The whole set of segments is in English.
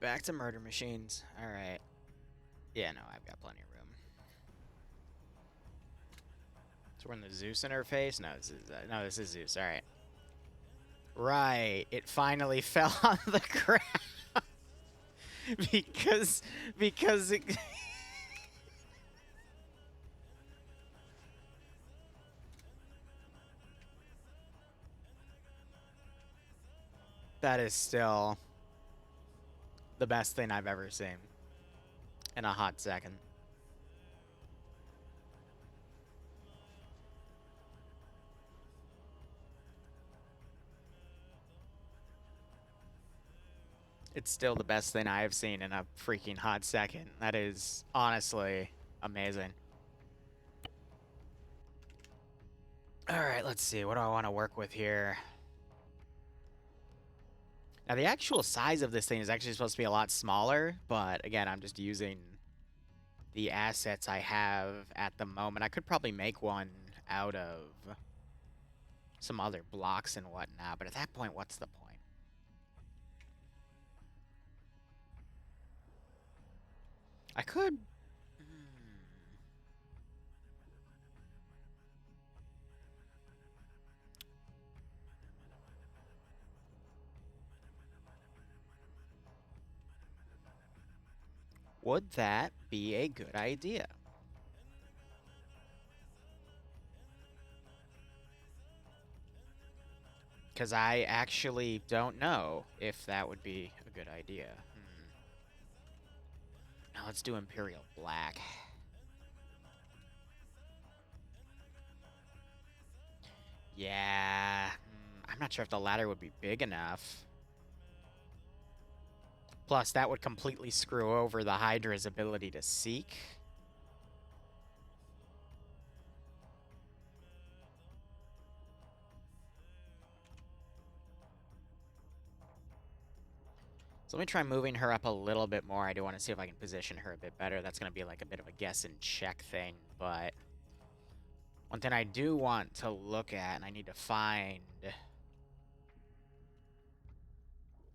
back to murder machines. Alright. Yeah, no, I've got plenty of room. So we're in the Zeus interface? No, this is Zeus. Alright. Right. It finally fell on the ground. because it... That is still the best thing I've ever seen in a hot second. It's still the best thing I have seen in a freaking hot second. That is honestly amazing. Alright, let's see. What do I want to work with here? Now, the actual size of this thing is actually supposed to be a lot smaller, but again, I'm just using the assets I have at the moment. I could probably make one out of some other blocks and whatnot, but at that point, what's the point? I could... Would that be a good idea? Because I actually don't know if that would be a good idea. Now let's do Imperial Black. Yeah, I'm not sure if the ladder would be big enough. Plus, that would completely screw over the Hydra's ability to seek. So let me try moving her up a little bit more. I do want to see if I can position her a bit better. That's going to be like a bit of a guess and check thing, but one thing I do want to look at, and I need to find...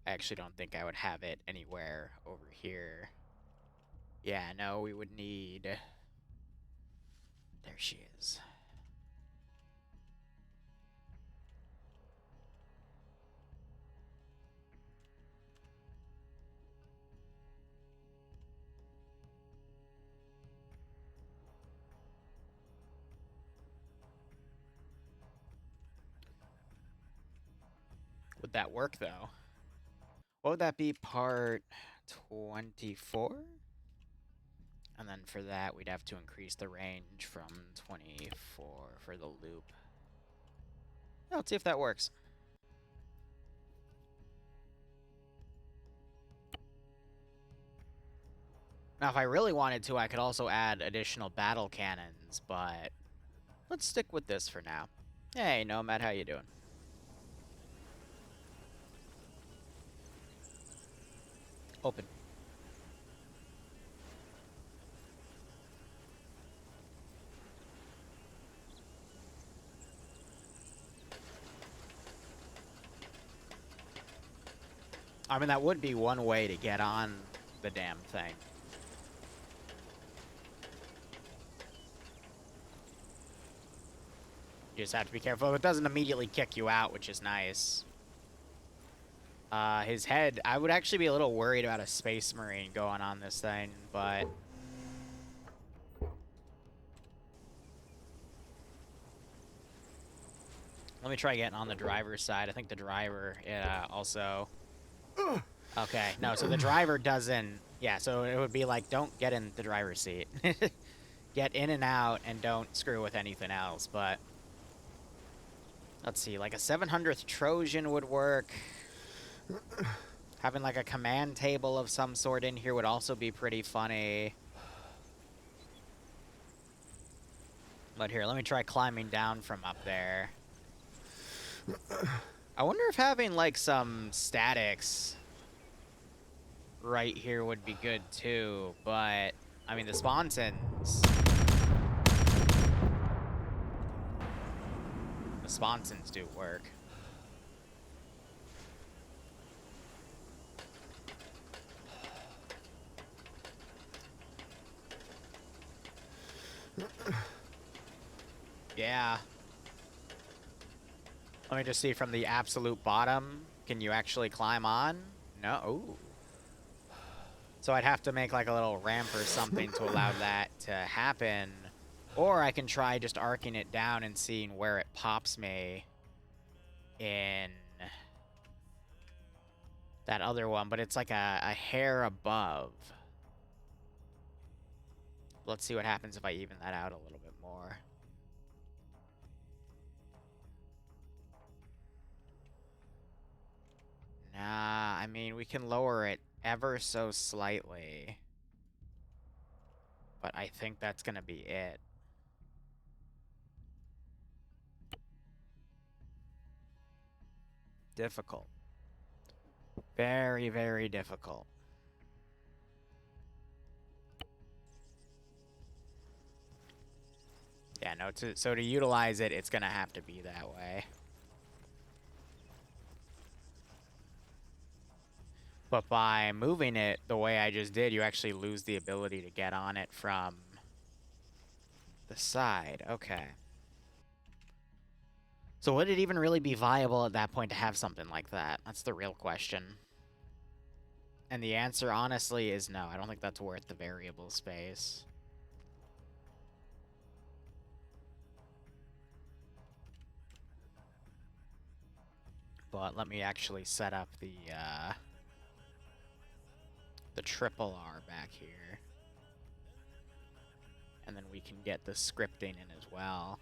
I actually don't think I would have it anywhere over here. Yeah, no, we would need... There she is. Would that work, though? What would that be? Part 24? And then for that, we'd have to increase the range from 24 for the loop. Yeah, let's see if that works. Now, if I really wanted to, I could also add additional battle cannons, but let's stick with this for now. Hey, Nomad, how you doing? Open. I mean, that would be one way to get on the damn thing. You just have to be careful. It doesn't immediately kick you out, which is nice. His head... I would actually be a little worried about a Space Marine going on this thing, but... Let me try getting on the driver's side. I think the driver also... Okay, no, so the driver doesn't... Yeah, so it would be like, don't get in the driver's seat. Get in and out and don't screw with anything else, but... Let's see, like a 700th Trojan would work. Having like a command table of some sort in here would also be pretty funny. But here, let me try climbing down from up there. I wonder if having like some statics right here would be good too, but I mean the sponsons. The sponsons do work. Yeah. Let me just see from the absolute bottom. Can you actually climb on? No. Ooh. So I'd have to make like a little ramp or something to allow that to happen. Or I can try just arcing it down and seeing where it pops me in that other one. But it's like a hair above. Let's see what happens if I even that out a little bit more. Nah, I mean, we can lower it ever so slightly. But I think that's gonna be it. Difficult. Very, very difficult. Yeah, no, so to utilize it, it's gonna have to be that way. But by moving it the way I just did, you actually lose the ability to get on it from the side. Okay. So would it even really be viable at that point to have something like that? That's the real question. And the answer, honestly, is no. I don't think that's worth the variable space. But let me actually set up the triple R back here. And then we can get the scripting in as well.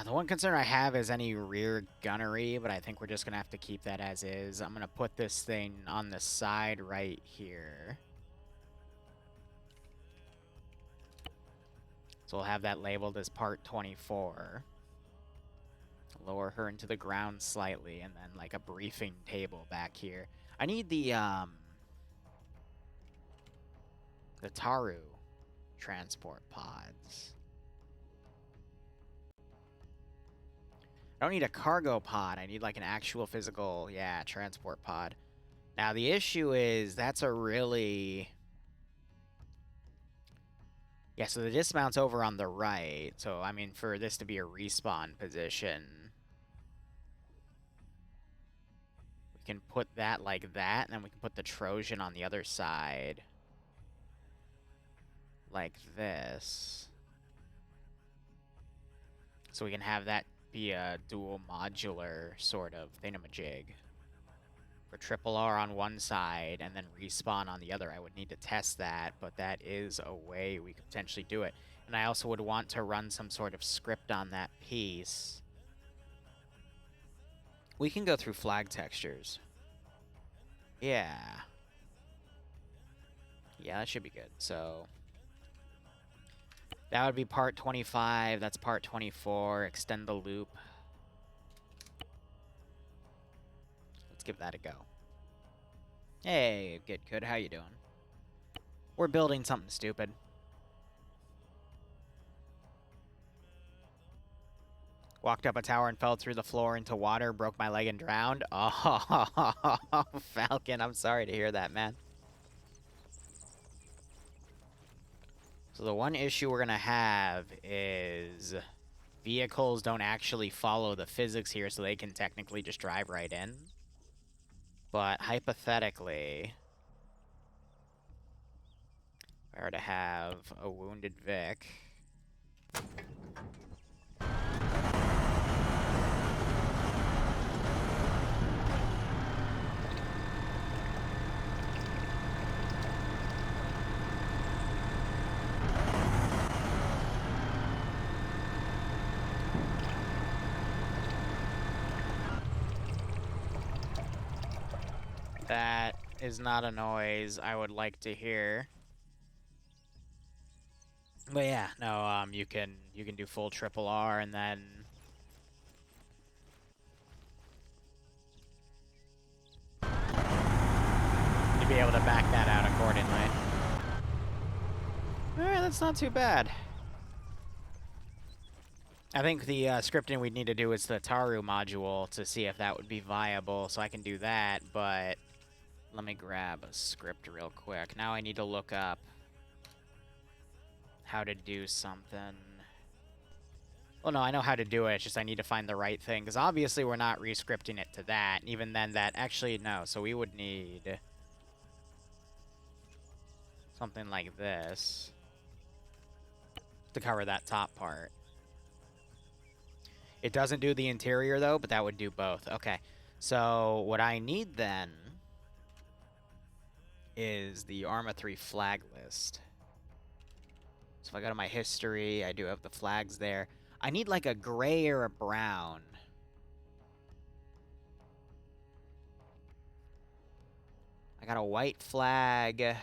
The one concern I have is any rear gunnery, but I think we're just going to have to keep that as is. I'm going to put this thing on the side right here. So we'll have that labeled as part 24. Lower her into the ground slightly, and then like a briefing table back here. I need the Taru transport pods. I don't need a cargo pod. I need like an actual physical, yeah, transport pod. Now the issue is that's a really... Yeah, so the dismount's over on the right. So, I mean, for this to be a respawn position, we can put that like that, and then we can put the Trojan on the other side. Like this. So we can have that be a dual modular sort of thingamajig. For triple R on one side and then respawn on the other. I would need to test that, but that is a way we could potentially do it. And I also would want to run some sort of script on that piece. We can go through flag textures. Yeah. Yeah, that should be good. So that would be part 25. That's part 24. Extend the loop. Let's give that a go. Hey, good. How you doing? We're building something stupid. Walked up a tower and fell through the floor into water, broke my leg and drowned. Oh, Falcon, I'm sorry to hear that, man. So the one issue we're going to have is vehicles don't actually follow the physics here, so they can technically just drive right in. But hypothetically, if I were to have a wounded Vic... That is not a noise I would like to hear. But yeah, no, you can do full triple R and then you'll be able to back that out accordingly. Alright, that's not too bad. I think the scripting we'd need to do is the Taru module to see if that would be viable, so I can do that, but Let me grab a script real quick. Now I need to look up how to do something. Well, no, I know how to do it. It's just I need to find the right thing. Because obviously we're not re-scripting it to that. Even then, that... Actually, no. So we would need... something like this. To cover that top part. It doesn't do the interior, though, but that would do both. Okay. So what I need, then, is the Arma 3 flag list. So if I go to my history, I do have the flags there. I need like a gray or a brown. I got a white flag.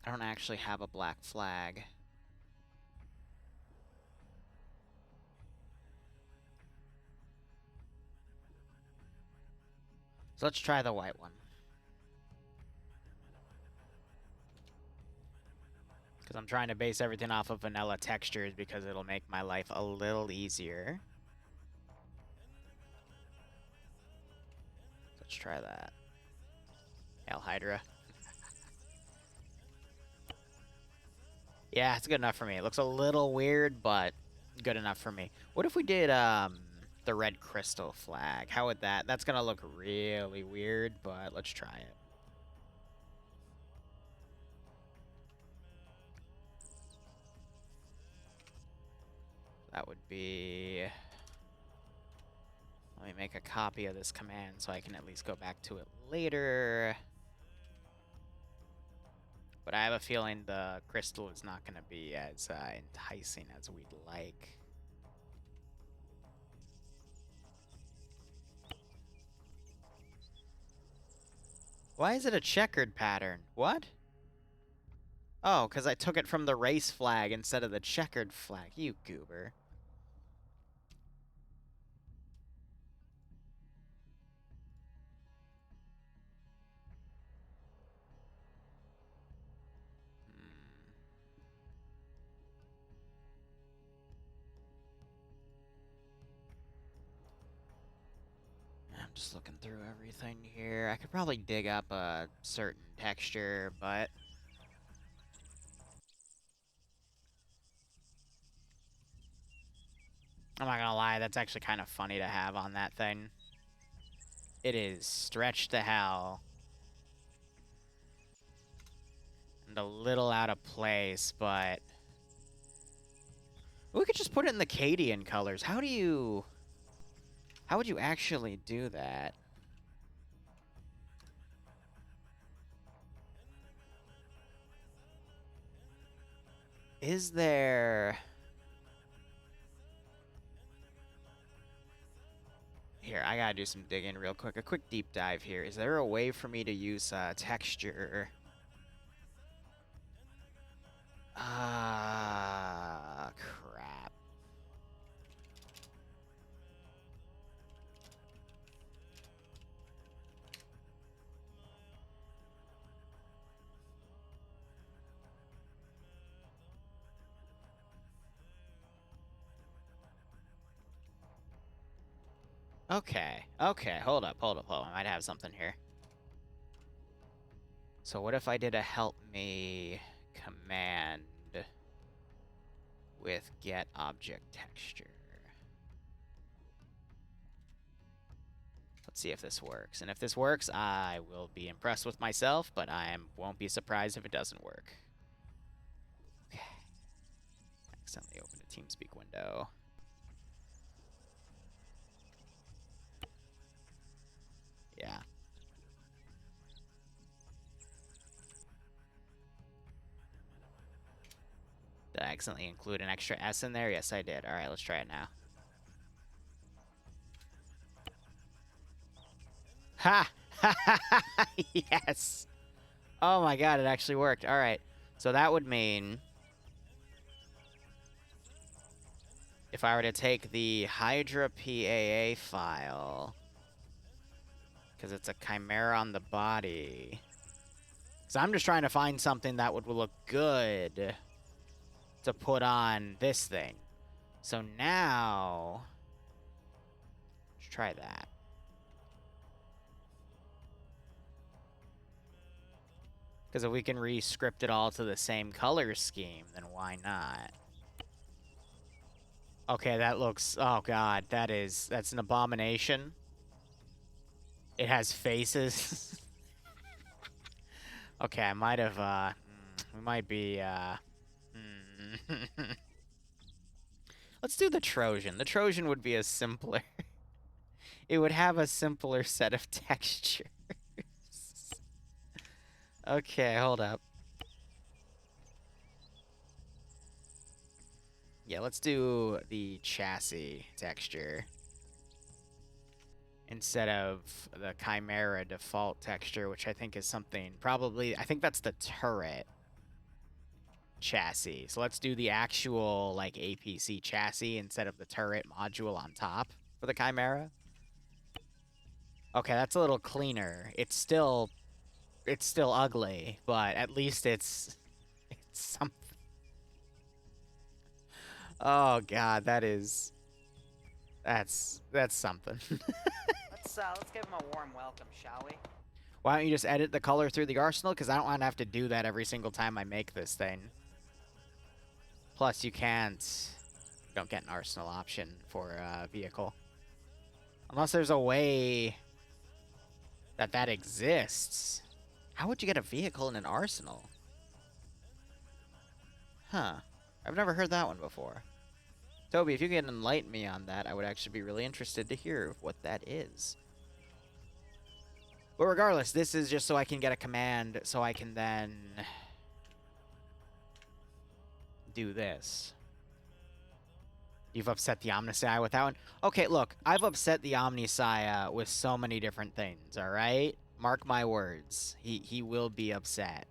I don't actually have a black flag. So let's try the white one. Because I'm trying to base everything off of vanilla textures because it'll make my life a little easier. Let's try that. Hail Hydra. Yeah, it's good enough for me. It looks a little weird, but good enough for me. What if we did the red crystal flag? How would that? That's gonna look really weird, but let's try it. That would be... Let me make a copy of this command so I can at least go back to it later. But I have a feeling the crystal is not going to be as enticing as we'd like. Why is it a checkered pattern? What? Oh, because I took it from the race flag instead of the checkered flag. You goober. I'm just looking through everything here. I could probably dig up a certain texture, but... I'm not gonna lie, that's actually kind of funny to have on that thing. It is stretched to hell. And a little out of place, but... We could just put it in the Cadian colors. How would you actually do that? Is there... Here, I gotta do some digging real quick. A quick deep dive here. Is there a way for me to use texture? Crap. Okay, hold up. I might have something here. So what if I did a help me command with get object texture? Let's see if this works. And if this works, I will be impressed with myself, but I won't be surprised if it doesn't work. Okay. Accidentally opened a TeamSpeak window. Yeah. Did I accidentally include an extra S in there? Yes, I did. All right, let's try it now. Ha! Yes! Oh my god, it actually worked. All right. So that would mean... if I were to take the Hydra PAA file... because it's a chimera on the body... So I'm just trying to find something that would look good to put on this thing. So now, let's try that. Because if we can re-script it all to the same color scheme, then why not? Okay, that looks... Oh, God. That's an abomination. It has faces. Okay, I might have... we might be... Let's do the Trojan. The Trojan would be a simpler... It would have a simpler set of textures. Okay, hold up. Yeah, let's do the chassis texture instead of the Chimera default texture, which I think is something probably... I think that's the turret chassis. So let's do the actual, like, APC chassis instead of the turret module on top for the Chimera. Okay, that's a little cleaner. It's still ugly, but at least it's something. Oh God, that's something. Let's give him a warm welcome, shall we? Why don't you just edit the color through the arsenal? Because I don't want to have to do that every single time I make this thing. Plus, you don't get an arsenal option for a vehicle. Unless there's a way that exists. How would you get a vehicle in an arsenal? Huh. I've never heard that one before. Toby, if you can enlighten me on that, I would actually be really interested to hear what that is. But regardless, this is just so I can get a command so I can then do this. You've upset the Omnisci with that one? Okay, look, I've upset the Omnisci with so many different things, alright? Mark my words. He will be upset.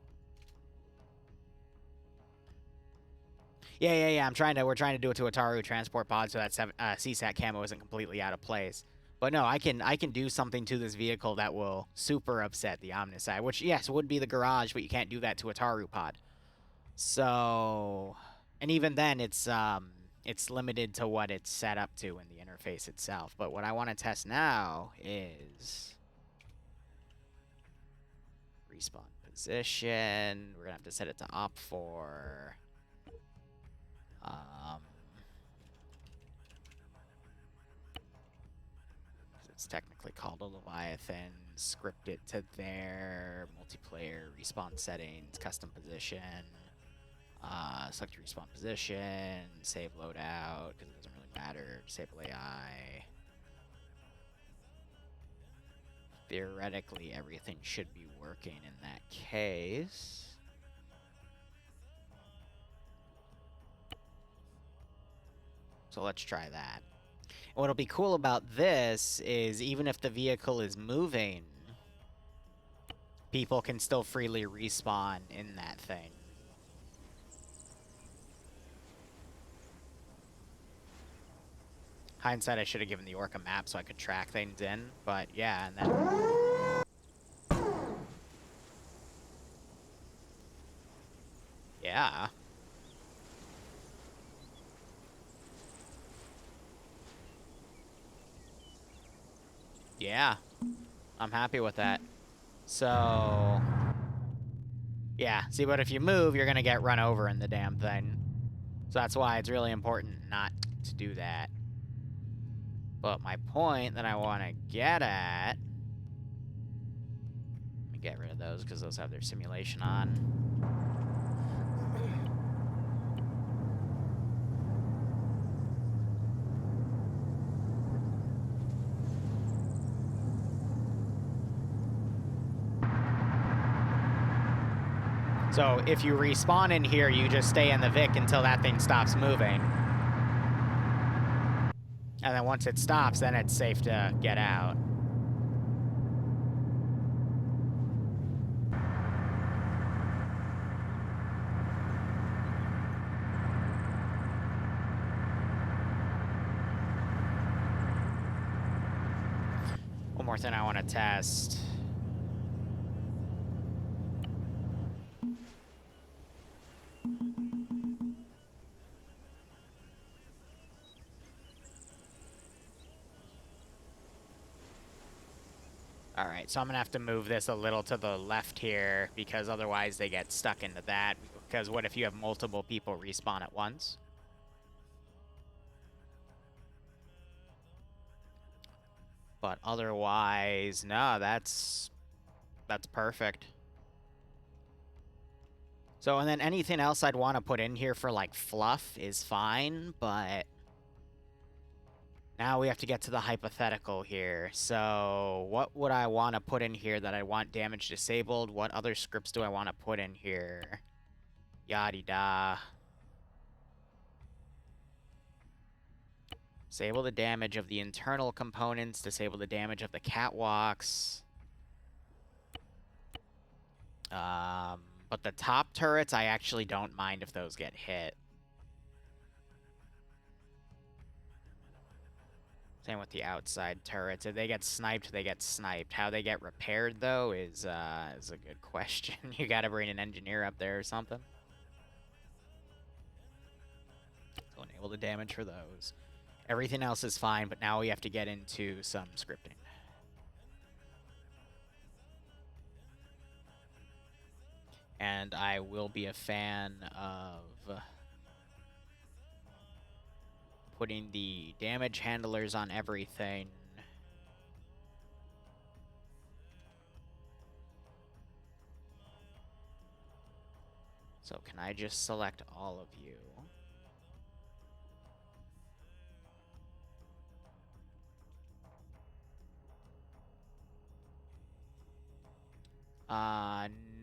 Yeah. We're trying to do it to Ataru transport pod so that CSAT camo isn't completely out of place. But no, I can do something to this vehicle that will super upset the Omnisci, which yes would be the garage, but you can't do that to Ataru pod. So, and even then, it's limited to what it's set up to in the interface itself. But what I want to test now is respawn position. We're gonna have to set it to op4. It's technically called a Leviathan. Script it to their multiplayer respawn settings, custom position. Select your respawn position, save loadout, because it doesn't really matter. Disable AI. Theoretically, everything should be working in that case. So let's try that. And what'll be cool about this is even if the vehicle is moving, people can still freely respawn in that thing. Hindsight, I should have given the Orca map so I could track things in, but yeah, and then... Yeah. Yeah. I'm happy with that. So... Yeah, see, but if you move, you're gonna get run over in the damn thing. So that's why it's really important not to do that. But my point that I want to get at... Let me get rid of those, because those have their simulation on. So if you respawn in here, you just stay in the Vic until that thing stops moving. And then once it stops, then it's safe to get out. One more thing I want to test. All right, so I'm gonna have to move this a little to the left here because otherwise they get stuck into that. Because what if you have multiple people respawn at once? But otherwise, no, that's perfect. So, and then anything else I'd want to put in here for, like, fluff is fine, but now we have to get to the hypothetical here. So, what would I want to put in here that I want damage disabled? What other scripts do I want to put in here? Yada-da. Disable the damage of the internal components. Disable the damage of the catwalks. But the top turrets, I actually don't mind if those get hit. Same with the outside turrets. If they get sniped, they get sniped. How they get repaired, though, is a good question. You gotta bring an engineer up there or something. So enable the damage for those. Everything else is fine, but now we have to get into some scripting. And I will be a fan of putting the damage handlers on everything. So can I just select all of you?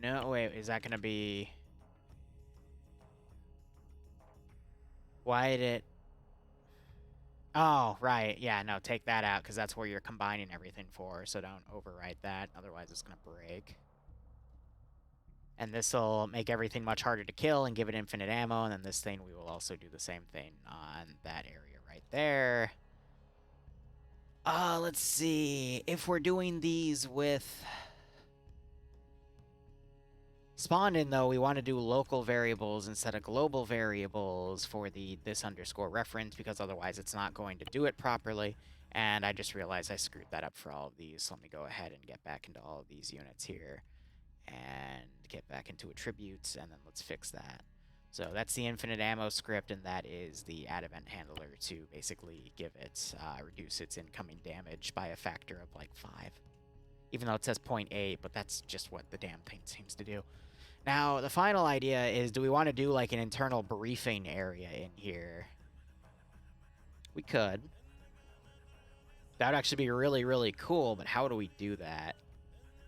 No, wait, is that gonna be... Why did it... Oh, right, yeah, no, take that out, because that's where you're combining everything for, so don't overwrite that, otherwise it's gonna break. And this'll make everything much harder to kill and give it infinite ammo, and then this thing, we will also do the same thing on that area right there. Let's see, if we're doing these with... Spawned in, though, we want to do local variables instead of global variables for the this underscore reference, because otherwise it's not going to do it properly. And I just realized I screwed that up for all of these, so let me go ahead and get back into all of these units here and get back into attributes, and then let's fix that. So that's the infinite ammo script, and that is the add event handler to basically give it, reduce its incoming damage by a factor of like 5. Even though it says 0.8, but that's just what the damn thing seems to do. Now, the final idea is, do we want to do, like, an internal briefing area in here? We could. That would actually be really, really cool, but how do we do that?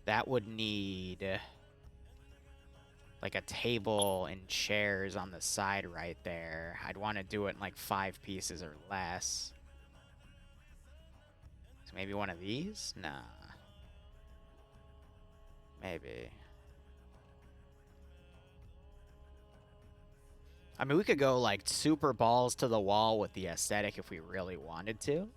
That would need, like, a table and chairs on the side right there. I'd want to do it in, like, 5 pieces or less. So maybe one of these? Nah. Maybe. I mean, we could go, like, super balls to the wall with the aesthetic if we really wanted to.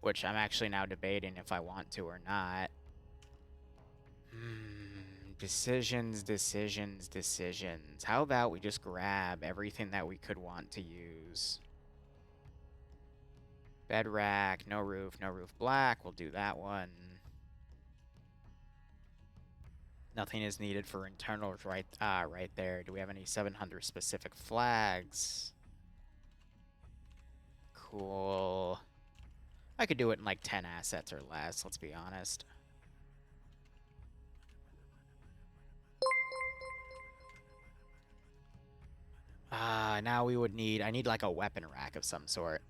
Which I'm actually now debating if I want to or not. Decisions, decisions, decisions. How about we just grab everything that we could want to use? Bed rack, no roof black. We'll do that one. Nothing is needed for internals right there. Do we have any 700 specific flags? Cool. I could do it in like 10 assets or less, let's be honest. Now we would need... I need like a weapon rack of some sort.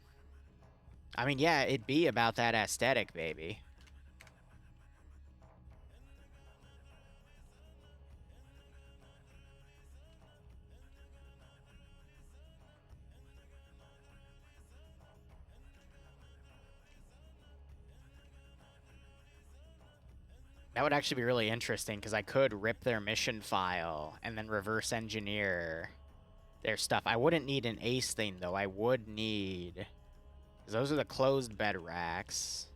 I mean, yeah, it'd be about that aesthetic, baby. That would actually be really interesting, because I could rip their mission file and then reverse engineer their stuff. I wouldn't need an ace thing, though. I would need... because those are the closed bed racks.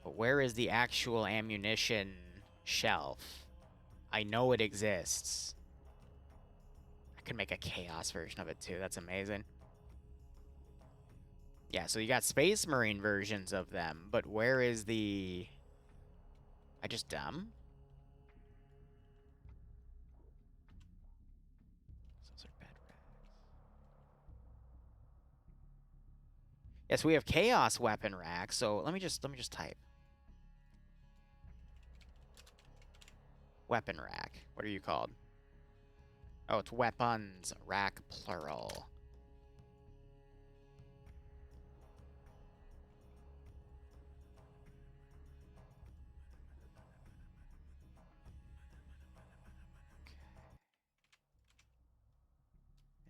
But where is the actual ammunition shelf? I know it exists. I could make a chaos version of it too. That's amazing. Yeah, so you got Space Marine versions of them, but where is the... I just dumb? Those are bed racks. Yes, we have chaos weapon racks, so let me just type. Weapon rack. What are you called? Oh, it's weapons rack plural.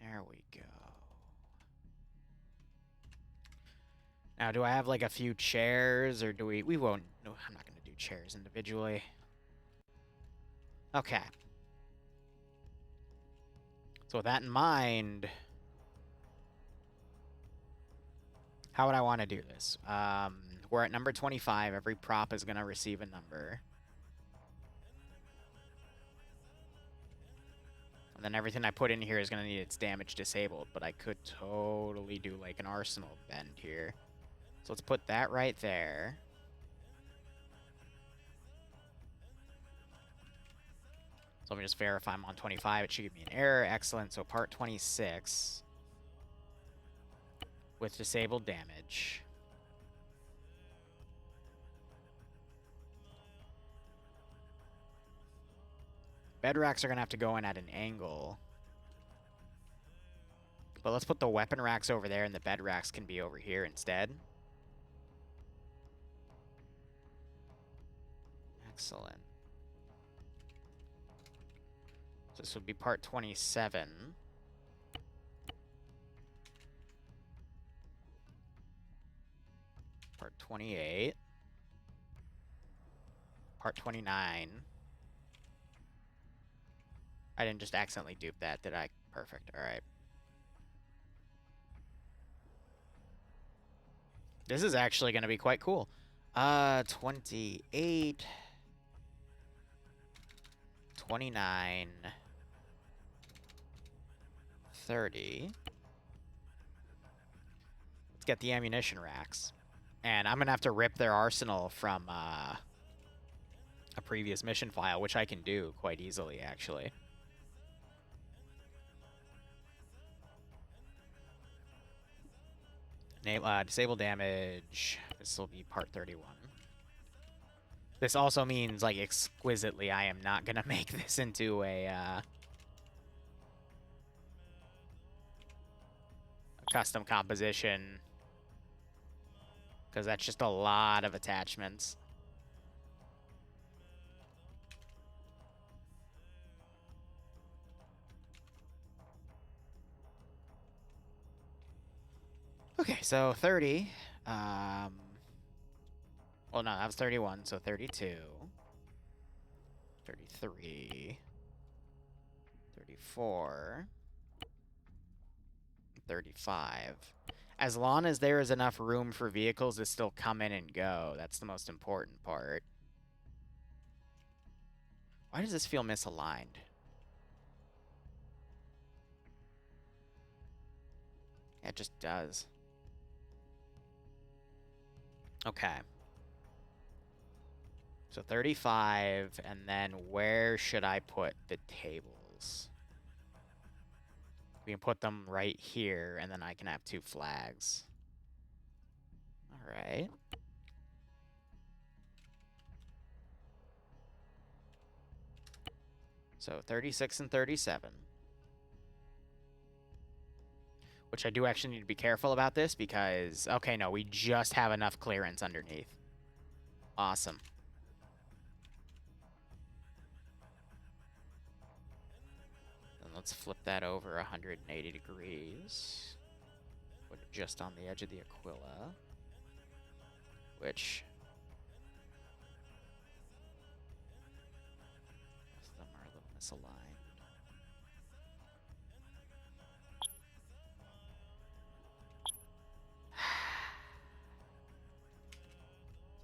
There we go. Now, do I have like a few chairs, or do we won't, no, I'm not going to do chairs individually. Okay. So with that in mind, how would I want to do this? We're at number 25. Every prop is going to receive a number. And then everything I put in here is going to need its damage disabled, but I could totally do like an arsenal bend here. So let's put that right there. So let me just verify I'm on 25. It should give me an error. Excellent. So part 26 with disabled damage. Bed racks are going to have to go in at an angle. But let's put the weapon racks over there, and the bed racks can be over here instead. Excellent. So this would be part 27. Part 28. Part 29. I didn't just accidentally dupe that, did I? Perfect. All right. This is actually going to be quite cool. 28. 29. 30. Let's get the ammunition racks. And I'm going to have to rip their arsenal from a previous mission file, which I can do quite easily, actually. Disable damage. This will be part 31. This also means, like, exquisitely, I am not going to make this into a custom composition, because that's just a lot of attachments. Okay, so 30. Well, no, that was 31, so 32. 33. 34. 35. As long as there is enough room for vehicles to still come in and go, that's the most important part. Why does this feel misaligned? It just does. Okay. So 35, and then where should I put the tables? We can put them right here, and then I can have 2 flags. All right. So 36 and 37. Which I do actually need to be careful about this because... Okay, no, we just have enough clearance underneath. Awesome. Then let's flip that over 180 degrees. Put it just on the edge of the Aquila. Which... most of them are a little misaligned.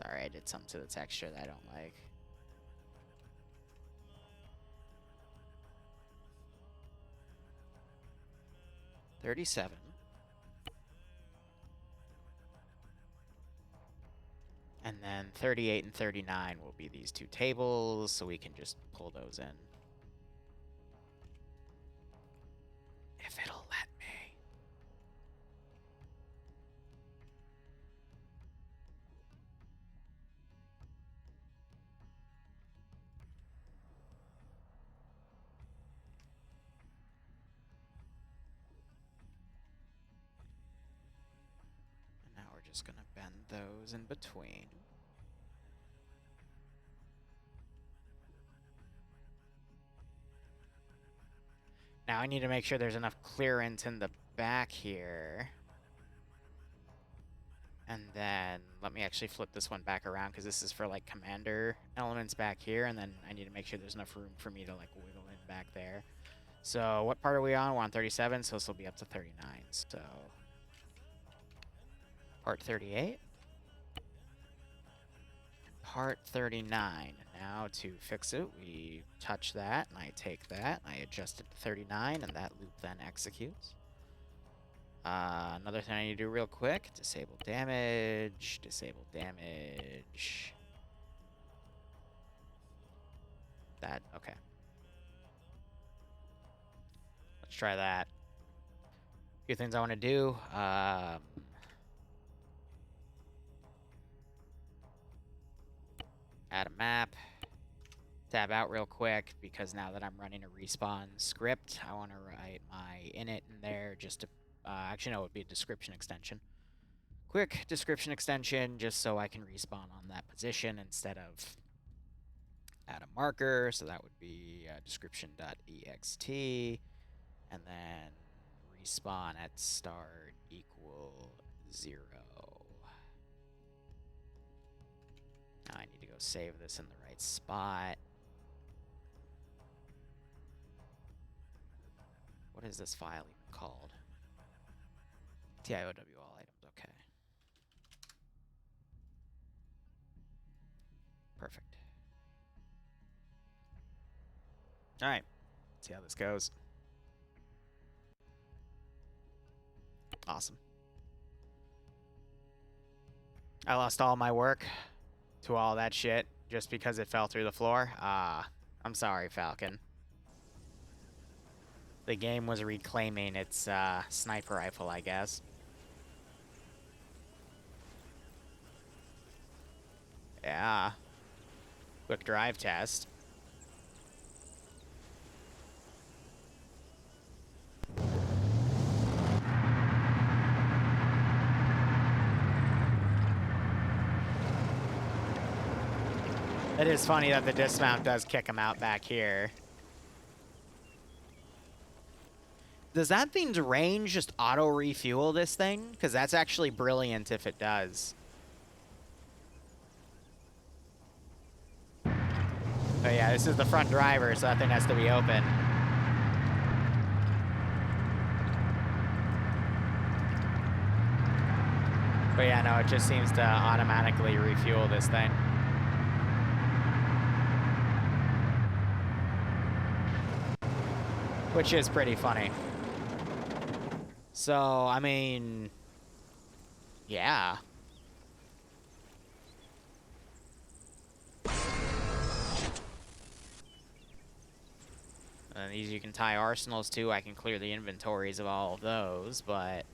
Sorry, I did something to the texture that I don't like. 37. And then 38 and 39 will be these two tables, so we can just pull those in. If it'll let me. And now we're just gonna bend those in between. Now I need to make sure there's enough clearance in the back here. And then let me actually flip this one back around because this is for like commander elements back here. And then I need to make sure there's enough room for me to like wiggle in back there. So what part are we on? We're on 37, so this will be up to 39. So part 38. Part 39. Now to fix it, we touch that, and I take that, and I adjust it to 39, and that loop then executes. Another thing I need to do real quick, disable damage, disable damage. That, okay. Let's try that. A few things I want to do. Add a map. Tab out real quick, because now that I'm running a respawn script, I want to write my init in there just to, actually no, it would be a description extension. Quick description extension, just so I can respawn on that position instead of add a marker, so that would be description.ext, and then respawn at start equal 0. Now I need to go save this in the right spot. What is this file even called? TIOW all items, okay. Perfect. All right, see how this goes. Awesome. I lost all my work to all that shit just because it fell through the floor. I'm sorry, Falcon. The game was reclaiming its sniper rifle, I guess. Yeah. Quick drive test. It is funny that the dismount does kick him out back here. Does that thing's range just auto-refuel this thing? Because that's actually brilliant if it does. But yeah, this is the front driver, so that thing has to be open. But yeah, no, it just seems to automatically refuel this thing. Which is pretty funny. So, I mean, yeah. And these you can tie arsenals to. I can clear the inventories of all of those, but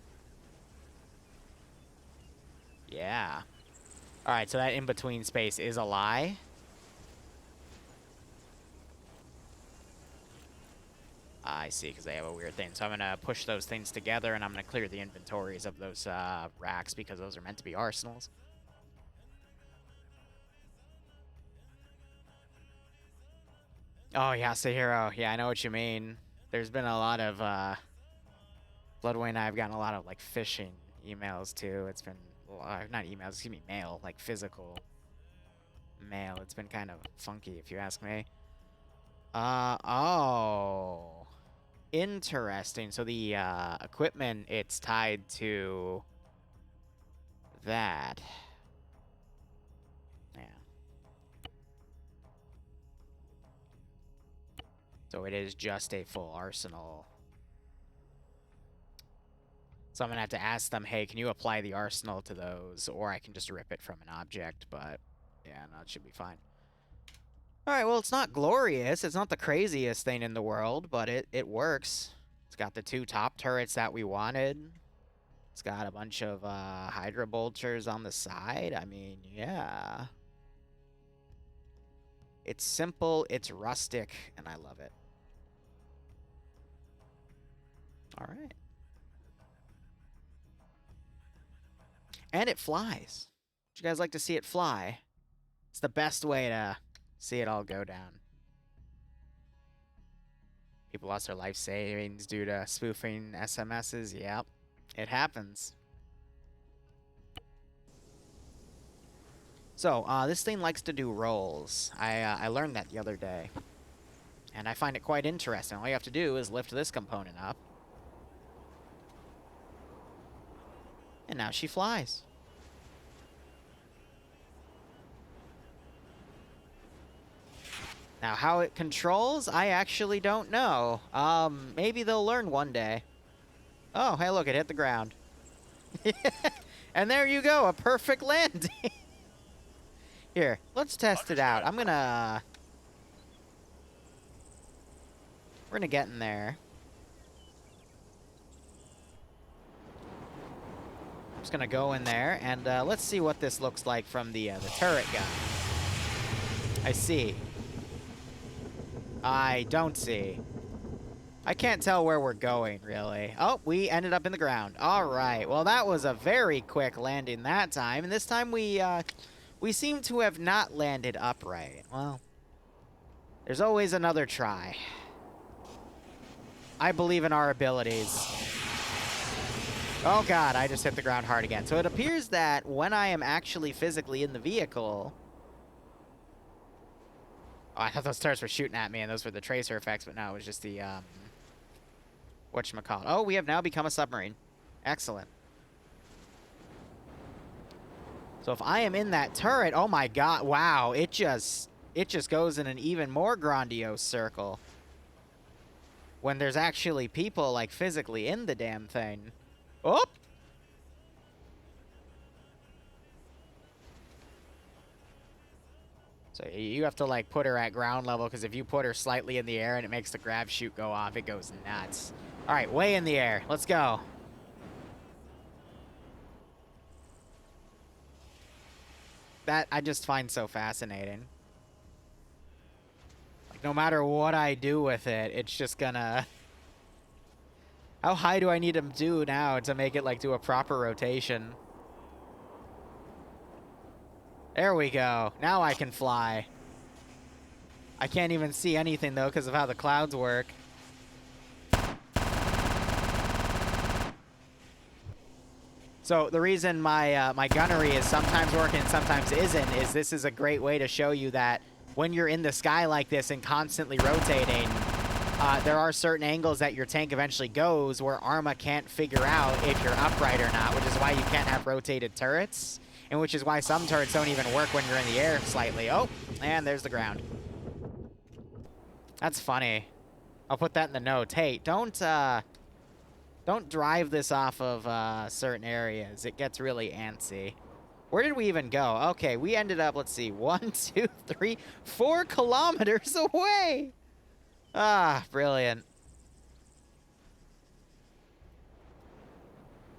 yeah. All right, so that in-between space is a lie. I see, because they have a weird thing. So I'm going to push those things together, and I'm going to clear the inventories of those racks, because those are meant to be arsenals. Oh, yeah, Sahiro. Yeah, I know what you mean. There's been a lot of... Bloodway and I have gotten a lot of, like, phishing emails, too. It's been... not emails, excuse me, mail. Like, physical mail. It's been kind of funky, if you ask me. Oh... Interesting. So the equipment, it's tied to that. Yeah. So it is just a full arsenal. So I'm going to have to ask them, hey, can you apply the arsenal to those? Or I can just rip it from an object, but yeah, no, it should be fine. Alright, well, it's not glorious. It's not the craziest thing in the world, but it works. It's got the 2 top turrets that we wanted. It's got a bunch of Hydra Bolters on the side. I mean, yeah. It's simple, it's rustic, and I love it. Alright. And it flies. Would you guys like to see it fly? It's the best way to see it all go down. People lost their life savings due to spoofing SMSs. Yep, it happens. So, this thing likes to do rolls. I learned that the other day. And I find it quite interesting. All you have to do is lift this component up. And now she flies. Now, how it controls, I actually don't know. Maybe they'll learn one day. Oh, hey, look, it hit the ground. And there you go, a perfect landing. Here, let's test it out. We're gonna get in there. I'm just gonna go in there, and let's see what this looks like from the turret gun. I see. I don't see. I can't tell where we're going, really. Oh, we ended up in the ground. All right. Well, that was a very quick landing that time. And this time we seem to have not landed upright. Well, there's always another try. I believe in our abilities. Oh, God. I just hit the ground hard again. So it appears that when I am actually physically in the vehicle... Oh, I thought those turrets were shooting at me, and those were the tracer effects, but no, it was just the, whatchamacallit. Oh, we have now become a submarine. Excellent. So if I am in that turret, oh my god, wow, it just goes in an even more grandiose circle. When there's actually people, like, physically in the damn thing. Oh! So you have to, like, put her at ground level, because if you put her slightly in the air and it makes the grab chute go off, it goes nuts. All right, way in the air. Let's go. That I just find so fascinating. Like, no matter what I do with it, it's just gonna... How high do I need to do now to make it, like, do a proper rotation? There we go. Now I can fly. I can't even see anything, though, because of how the clouds work. So the reason my gunnery is sometimes working and sometimes isn't is this is a great way to show you that when you're in the sky like this and constantly rotating, there are certain angles that your tank eventually goes where Arma can't figure out if you're upright or not, which is why you can't have rotated turrets. And which is why some turrets don't even work when you're in the air slightly. Oh, and there's the ground. That's funny. I'll put that in the notes. Hey, don't drive this off of certain areas. It gets really antsy. Where did we even go? Okay, we ended up, let's see, 1, 2, 3, 4 kilometers away. Ah, brilliant.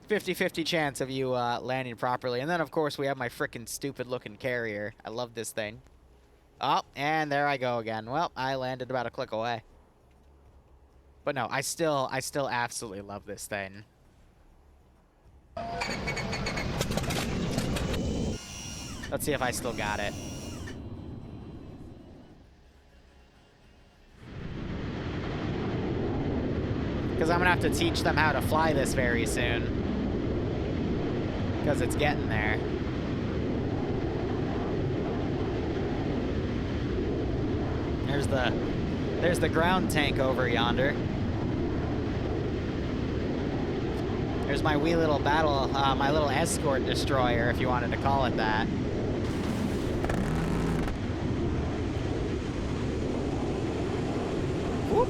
50-50 chance of you landing properly. And then, of course, we have my frickin' stupid-looking carrier. I love this thing. Oh, and there I go again. Well, I landed about a click away. But no, I still absolutely love this thing. Let's see if I still got it. Because I'm going to have to teach them how to fly this very soon. Because it's getting there. There's the ground tank over yonder. There's my wee little battle, my little escort destroyer, if you wanted to call it that. Whoop.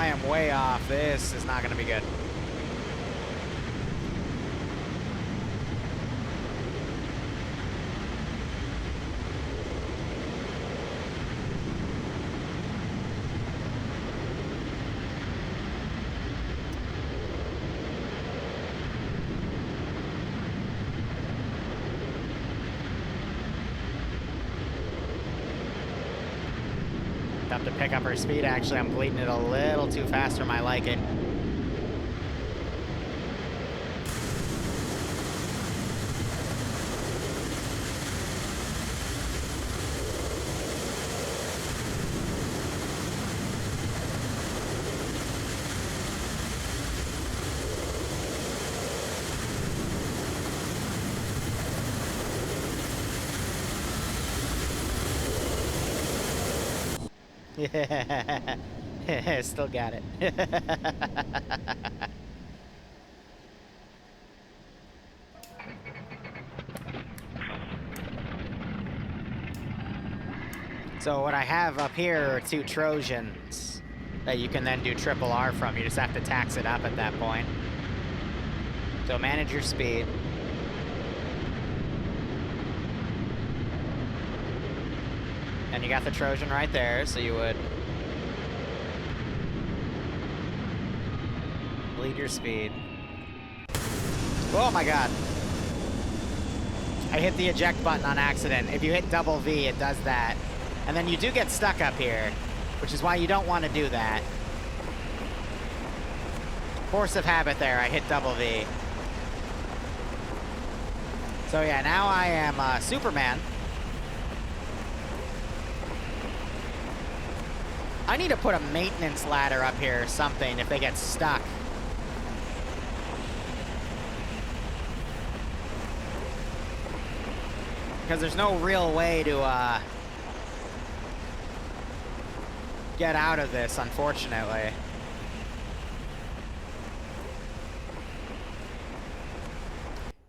I am way off. This is not gonna be good. Have to pick up her speed. Actually, I'm bleeding it a little too fast for my liking. Yeah, still got it. So what I have up here are 2 Trojans that you can then do triple R from. You just have to tax it up at that point. So manage your speed. And you got the Trojan right there, so you would bleed your speed. Oh my god. I hit the eject button on accident. If you hit double V, it does that. And then you do get stuck up here, which is why you don't want to do that. Force of habit there, I hit double V. So yeah, now I am Superman. I need to put a maintenance ladder up here or something if they get stuck. Because there's no real way to get out of this, unfortunately.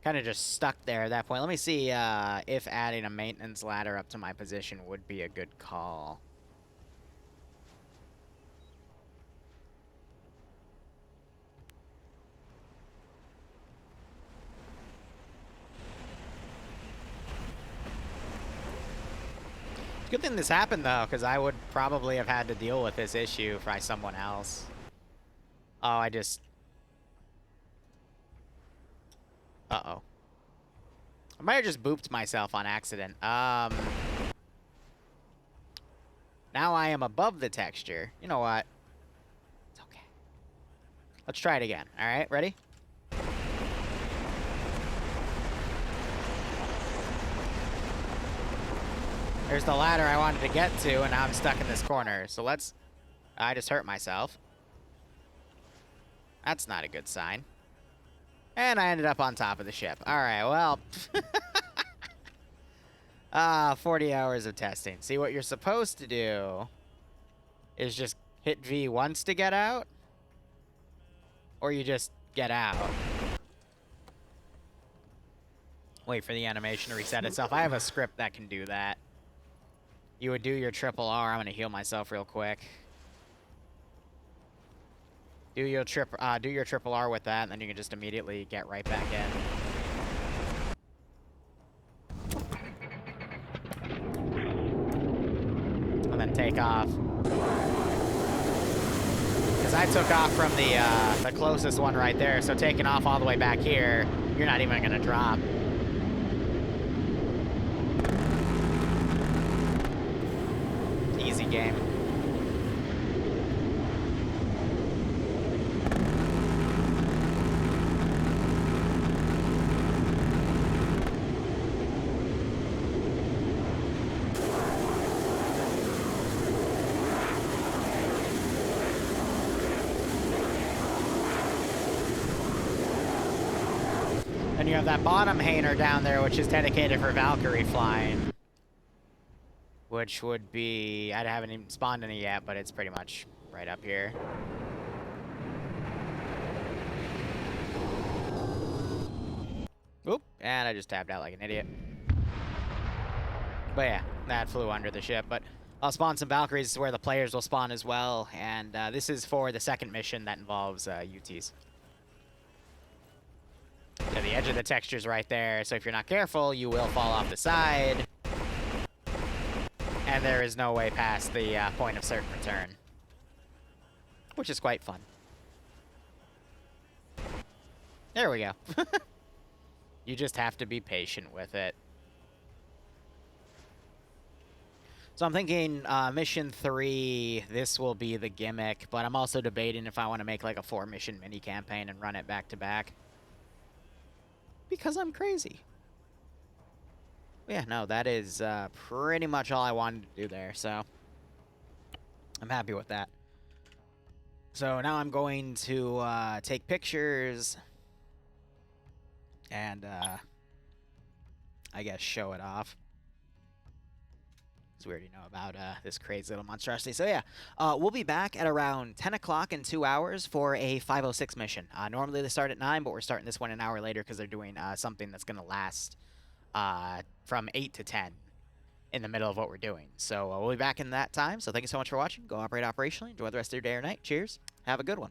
Kind of just stuck there at that point. Let me see if adding a maintenance ladder up to my position would be a good call. Good thing this happened, though, because I would probably have had to deal with this issue by someone else. Oh, I just... Uh-oh. I might have just booped myself on accident. Now I am above the texture. You know what? It's okay. Let's try it again. All right, ready? There's the ladder I wanted to get to, and now I'm stuck in this corner. So let's... I just hurt myself. That's not a good sign. And I ended up on top of the ship. All right, well... 40 hours of testing. See, what you're supposed to do is just hit V once to get out, or you just get out. Wait for the animation to reset itself. I have a script that can do that. You would do your triple R. I'm gonna heal myself real quick. Do your triple R with that, and then you can just immediately get right back in. And then take off. Because I took off from the closest one right there, so taking off all the way back here, you're not even gonna drop. Easy game. And you have that bottom hanger down there, which is dedicated for Valkyrie flying. Which would be... I haven't even spawned any yet, but it's pretty much right up here. Oop, and I just tapped out like an idiot. But yeah, that flew under the ship, but I'll spawn some Valkyries where the players will spawn as well, and this is for the second mission that involves UTs. So the edge of the texture's right there, so if you're not careful, you will fall off the side. And there is no way past the point of certain return. Which is quite fun. There we go. You just have to be patient with it. So I'm thinking mission 3, this will be the gimmick, but I'm also debating if I want to make like a 4-mission mini-campaign and run it back-to-back. Because I'm crazy. Yeah, no, that is pretty much all I wanted to do there, so I'm happy with that. So now I'm going to take pictures and I guess show it off. Because we already know about this crazy little monstrosity. So yeah, we'll be back at around 10 o'clock in 2 hours for a 506 mission. Normally they start at 9, but we're starting this one an hour later because they're doing something that's going to last from 8 to 10 in the middle of what we're doing. So we'll be back in that time. So thank you so much for watching. Go operate operationally. Enjoy the rest of your day or night. Cheers. Have a good one.